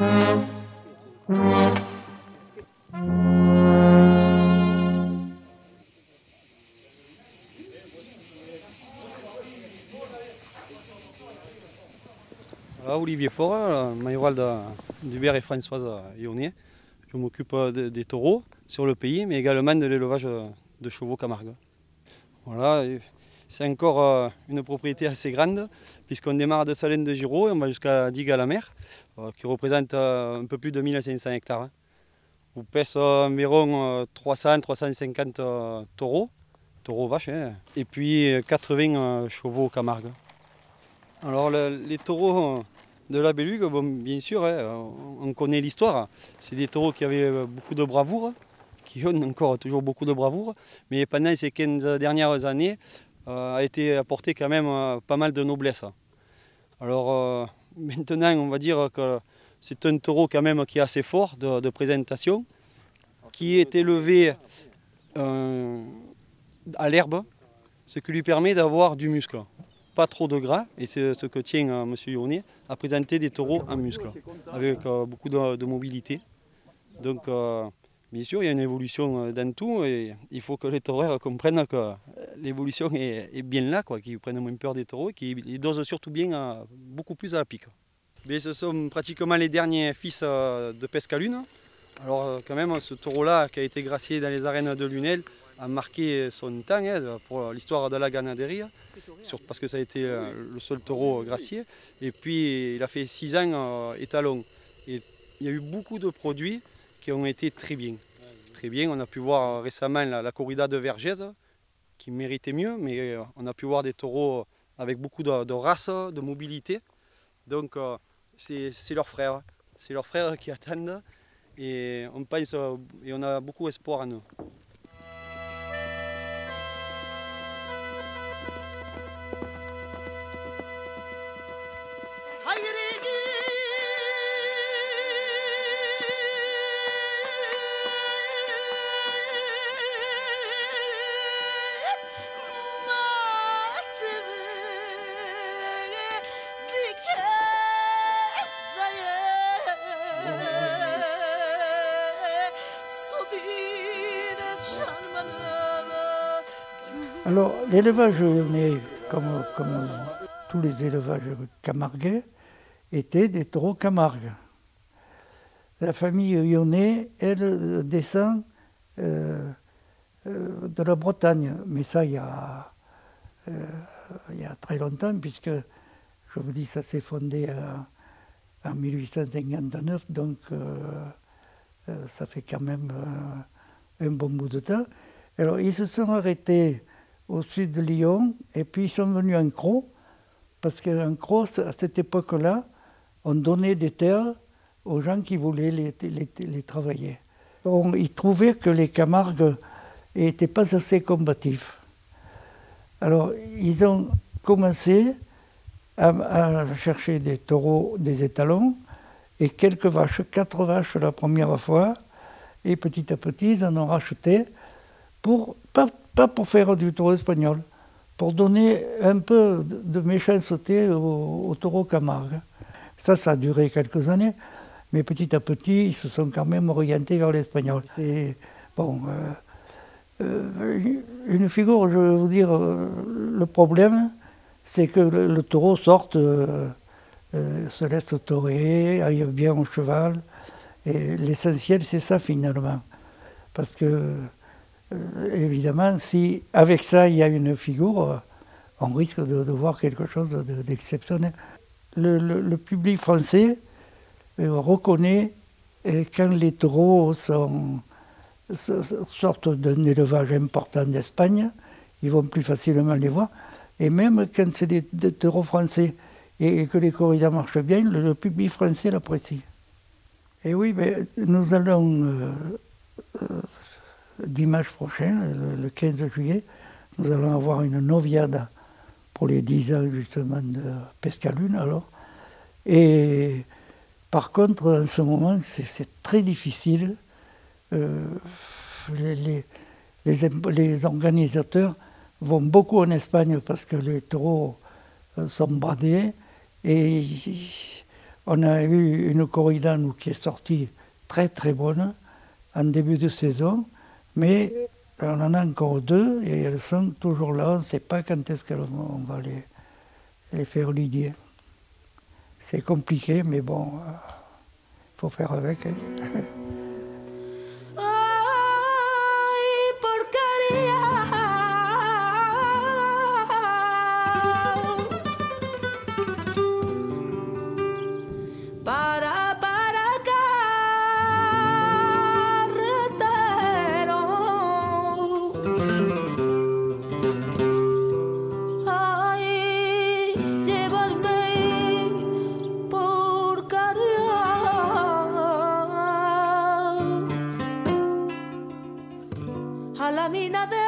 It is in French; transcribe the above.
Voilà, Olivier Faure, majoral d'Hubert et Françoise Yonnet. Je m'occupe des taureaux sur le pays, mais également de l'élevage de chevaux Camargue. Voilà, c'est encore une propriété assez grande, puisqu'on démarre de Salins de Giraud et on va jusqu'à Digue à la mer, qui représente un peu plus de 1500 hectares. On pèse environ 300-350 taureaux vaches, hein, et puis 80 chevaux Camargue. Alors les taureaux de la Bélugue, bon, bien sûr, hein, on connaît l'histoire. C'est des taureaux qui avaient beaucoup de bravoure, qui ont encore toujours beaucoup de bravoure, mais pendant ces 15 dernières années, a été apporté quand même pas mal de noblesse. Alors maintenant, on va dire que c'est un taureau quand même qui est assez fort de présentation, qui est élevé à l'herbe, ce qui lui permet d'avoir du muscle. Pas trop de gras, et c'est ce que tient M. Yonnet, à présenter des taureaux en muscle, avec beaucoup de mobilité. Donc, bien sûr, il y a une évolution dans tout, et il faut que les taureaux comprennent que l'évolution est bien là, qu'ils prennent moins peur des taureaux, et qu'ils dosent surtout bien beaucoup plus à la pique. Mais ce sont pratiquement les derniers fils de Pescalune. Alors, quand même, ce taureau-là, qui a été gracié dans les arènes de Lunel, a marqué son temps pour l'histoire de la ganaderie, parce que ça a été le seul taureau gracié. Et puis il a fait 6 ans étalon. Et il y a eu beaucoup de produits qui ont été très bien. Très bien. On a pu voir récemment la corrida de Vergès, qui méritait mieux, mais on a pu voir des taureaux avec beaucoup de race, de mobilité. Donc c'est leurs frères. C'est leurs frères qui attendent. Et on pense et on a beaucoup espoir en eux. Alors, l'élevage lyonnais, comme tous les élevages camarguais, étaient des taureaux Camargue. La famille Yonnet, elle, descend de la Bretagne, mais ça, il y a très longtemps, puisque, je vous dis, ça s'est fondé en 1859, donc ça fait quand même un bon bout de temps. Alors, ils se sont arrêtés au sud de Lyon, et puis ils sont venus en Cros, parce qu'en Cros, à cette époque-là, on donnait des terres aux gens qui voulaient les travailler. Bon, ils trouvaient que les Camargues n'étaient pas assez combatifs. Alors, ils ont commencé à chercher des taureaux, des étalons, et quelques vaches, 4 vaches la première fois, et petit à petit, ils en ont racheté, pas pour faire du taureau espagnol, pour donner un peu de méchanceté au taureau Camargue. Ça a duré quelques années, mais petit à petit, ils se sont quand même orientés vers l'espagnol. C'est bon, une figure, je vais vous dire, le problème, c'est que le taureau sorte, se laisse torer, aille bien au cheval, et l'essentiel, c'est ça finalement. Parce que évidemment, si avec ça il y a une figure, on risque de voir quelque chose d'exceptionnel. Le public français reconnaît quand les taureaux sortent d'un élevage important d'Espagne, ils vont plus facilement les voir. Et même quand c'est des taureaux français et que les corridas marchent bien, le public français l'apprécie. Et oui, mais nous allons dimanche prochain, le 15 juillet, nous allons avoir une noviade pour les 10 ans justement de Pescalune. Alors. Et par contre, en ce moment, c'est très difficile. Les organisateurs vont beaucoup en Espagne parce que les taureaux sont bradés et On a eu une corrida, nous, qui est sortie très très bonne en début de saison, mais on en a encore 2 et elles sont toujours là. On ne sait pas quand est-ce qu'on va les faire lidier. C'est compliqué, mais bon, il faut faire avec. Hein. A la mina de